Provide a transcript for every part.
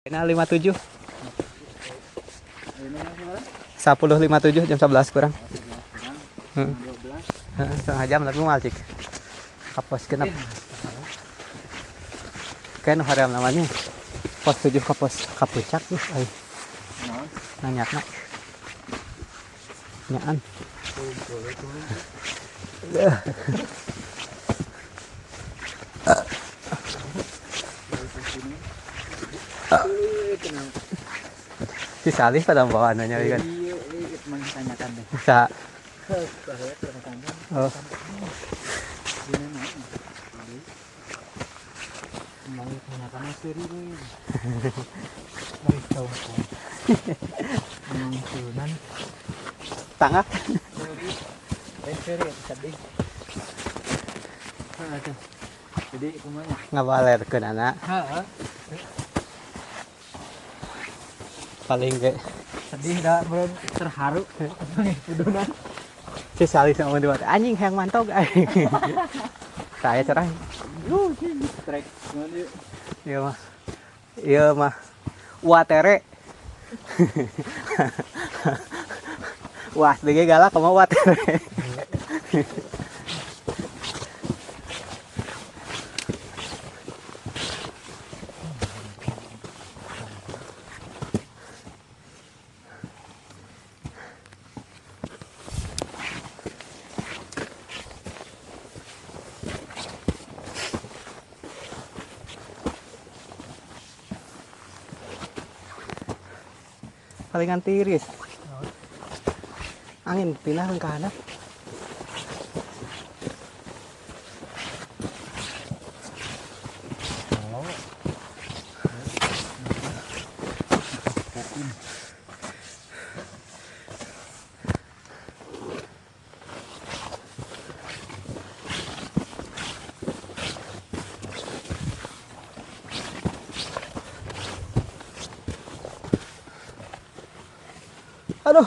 Nah, 57. 10.57 jam 11 kurang. Setengah jam tapi mal cik. Kapos genep. Kan hoream namanya. Pos 7 kapos kapucak tuh. Ai. Nanyatna. Nyaan. Si Salih pada bawaan nanya kan. Bisa. Oh. Tangak. Jadi kumanya Ngabalerkeun anak. Paling ge sedih dah belum terharu udah si Salih sama dua anjing yang mantap saya cerah. trek Iya mah. Iya mah. Watere. Wah, sedikit galak kamu watere. Palingan tiris. Angin pindah ke kanan. Aduh.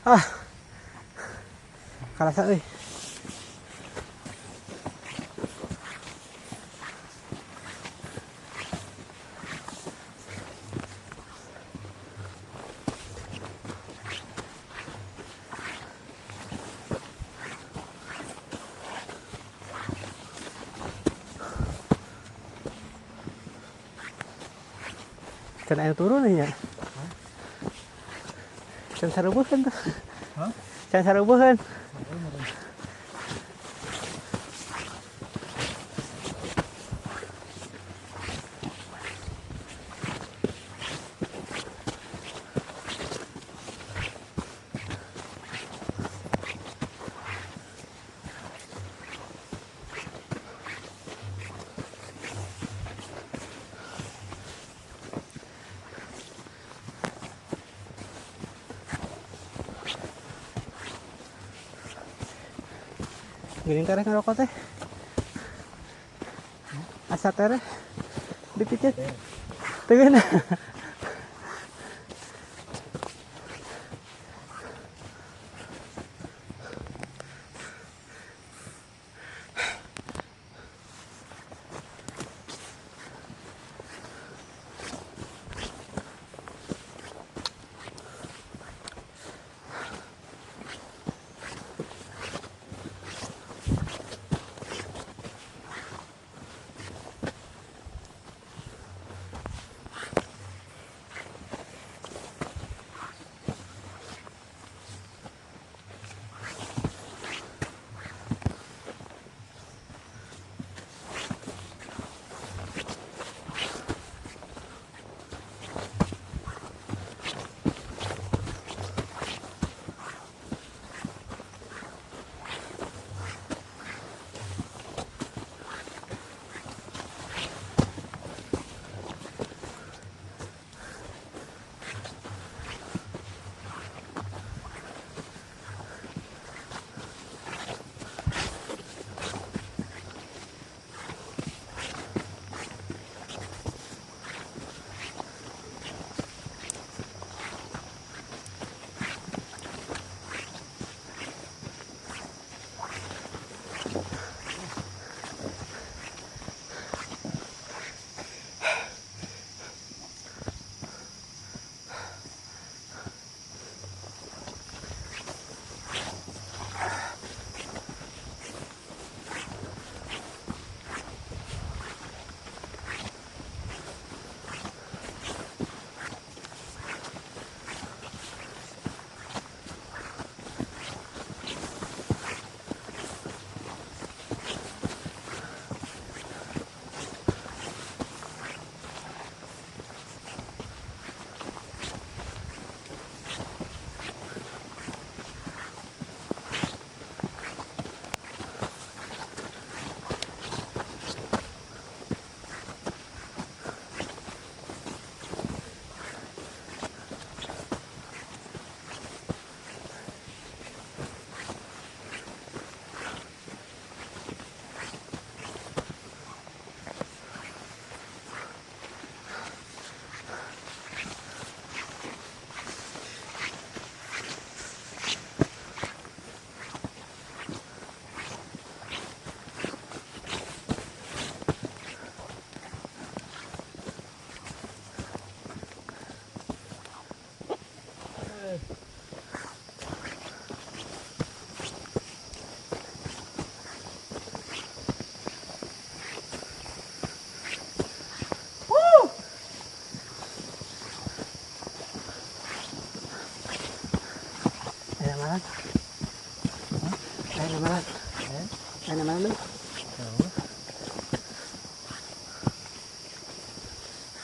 Ah. Karasa euy. Can air turun ya. Can sareubeun tuh. Hah? Can sareubeun. Gini teh ngerokok teh. Asa teh dipicet. Teu geuna.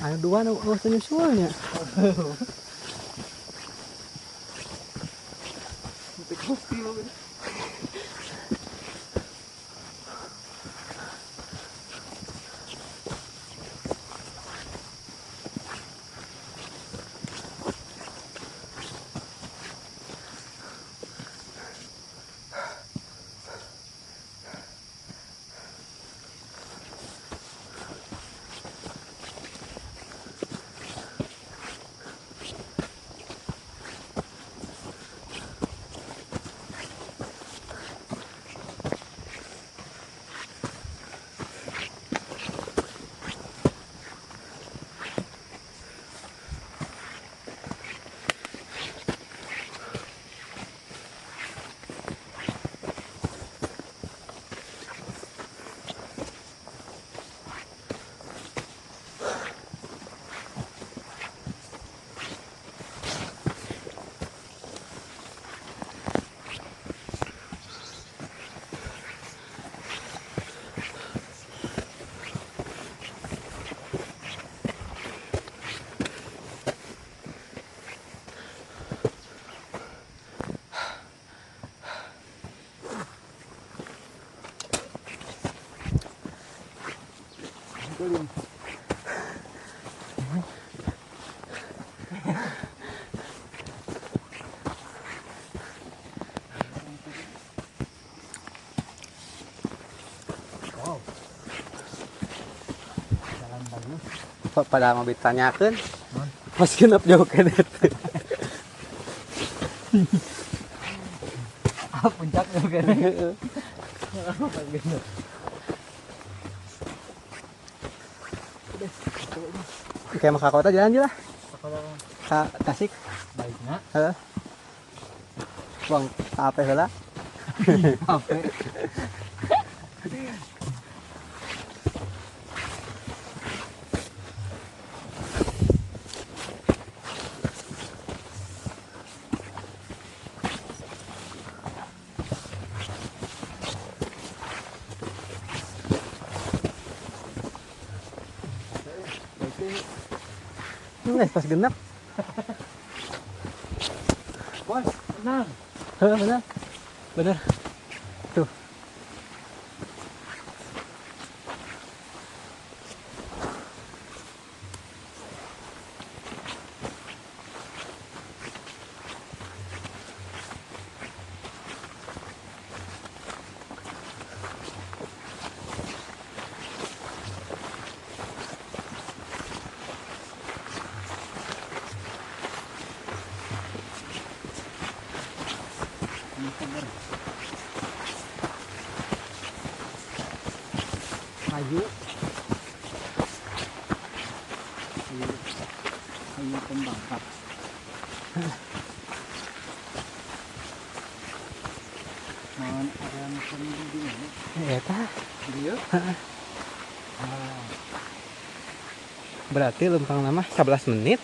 Anu dua nu nyusulnya. Wow. Jalan bagus. Pada mau ditanyakan pas genep jauh ke itu. Puncaknya kan. Kayak maka kota jalan aja lah. Ke Tasik. Baiknya. Heeh. Buang apa heula? Apa? Ini pas genep. Bos, tenang. Heeh, benar. Benar. Tuh. Kayu. Kayu pembangkit. Mohon ada yang di mana? Eta. Dia. Berarti lempang nama 11 menit.